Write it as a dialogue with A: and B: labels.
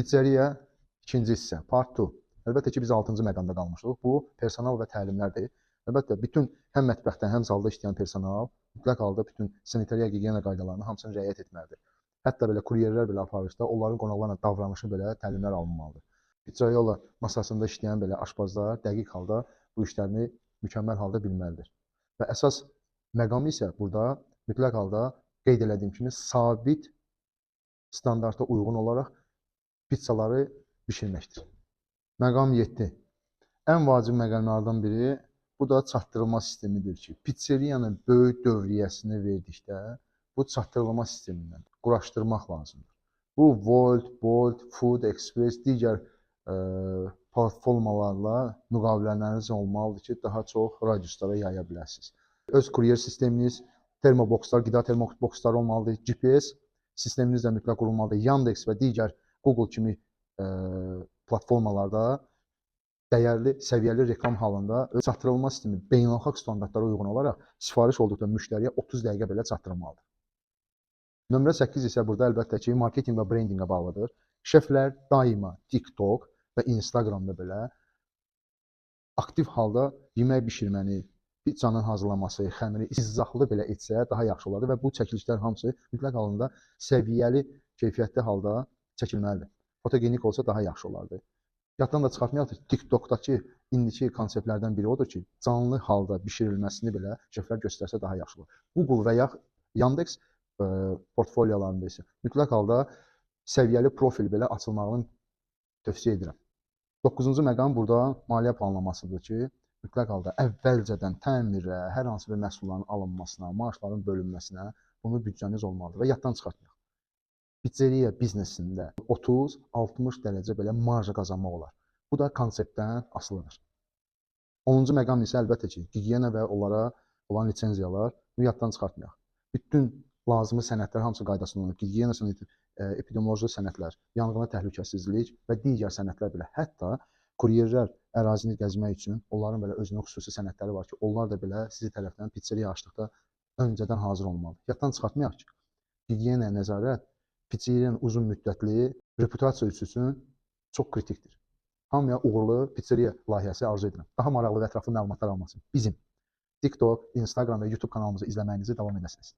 A: Pizzeriya ikinci hissə, part 2. Əlbəttə ki, biz 6-cı məqamda qalmışdıq. Bu, personal və təlimlərdir. Əlbəttə, bütün həm mətbəxdə, həm zalda işləyən personal mütləq halda bütün sanitariya, gigiyena qaydalarına hamısını riayət etməlidir. Hətta belə kuryerlər belə aparışda onların qonaqlarla davranışı belə təlimlər alınmalıdır. Pizzeriya masasında işləyən belə aşpazlar dəqiq halda bu işlərini mükəmməl halda bilməlidir. Və əsas məqamı isə burada mütləq halda qeyd elədiyim kimi sabit standarta uyğun olaraq pizzaları bişirməkdir. Məqam 7. Ən vacib məqamlardan biri bu da çatdırılma sistemidir ki, pizzeriyanın böyük dövriyyəsini verdikdə bu çatdırılma sistemindən quraşdırmaq lazımdır. Bu Volt, Bolt, Food Express, digər platformalarla müqavilələriniz olmalıdır ki, daha çox radiuslara yaya biləsiniz. Öz kuryer sisteminiz, termobokslar, qida termoboksları olmalıdır. GPS sisteminiz də mütləq qurulmalıdır. Yandex və digər Google kimi platformalarda dəyərli, səviyyəli reklam halında çatdırılma sistemi beynəlxalq standartlara uyğun olaraq sifariş olduqda müştəriyə 30 dəqiqə belə çatdırılmalıdır. Nömrə 8 isə burada əlbəttə ki, marketinq və brendinqə bağlıdır. Şeflər daima TikTok və Instagramda belə aktiv halda yemək bişirməni, pizzanın hazırlanması, xəmiri izahlı belə etsə daha yaxşı olardı və bu çəkilişlər hamısı mütləq halında səviyyəli, keyfiyyətli halda çəkilməlidir. Fotogenik olsa daha yaxşı olardı. Yaddan da çıxartmayaq ki, TikTokdakı indiki konseptlərdən biri odur ki, canlı halda bişirilməsini belə şeflər göstərsə daha yaxşı olur. Google və ya Yandex portfolyolarında isə mütləq halda səviyyəli profil belə açılmağını tövsiyə edirəm. 9-cu məqam burada maliyyə planlamasıdır ki, mütləq halda əvvəlcədən təmirə, hər hansı bir məhsulların alınmasına, maaşların bölünməsinə bunu büdcəniz olmalıdır və yaddan çıxartmayaq. Pizzeriya biznesində 30-60 dərəcə belə marja qazanmaq olar. Bu da konseptdən asılıdır. 10-cu məqam isə əlbəttə ki, gigiyena və onlara olan lisenziyalar, bunu yaddan çıxartmayaq. Bütün lazımi sənədlər hamısı qaydasında olunur. Gigiyena sənədi, epidemioloji sənədlər, yanğına təhlükəsizlik və digər sənədlər belə. Hətta kuryerlər ərazini gəzmək üçün onların belə özünün xüsusi sənədləri var ki, onlar da belə sizi tərəfdən pizzeriya açdıqda öncədən hazır olmalıdır. Yaddan çıxartmayaq ki, gigiyenaya nəzarət pizzeriyanın uzun müddətli reputasiyası üçün çox kritikdir. Hamıya uğurlu pizzeriya layihəsi arzu edirəm. Daha maraqlı və ətraflı məlumatlar almaq üçün bizim TikTok, Instagram və YouTube kanalımızı izləməyinizi davam edəsiniz.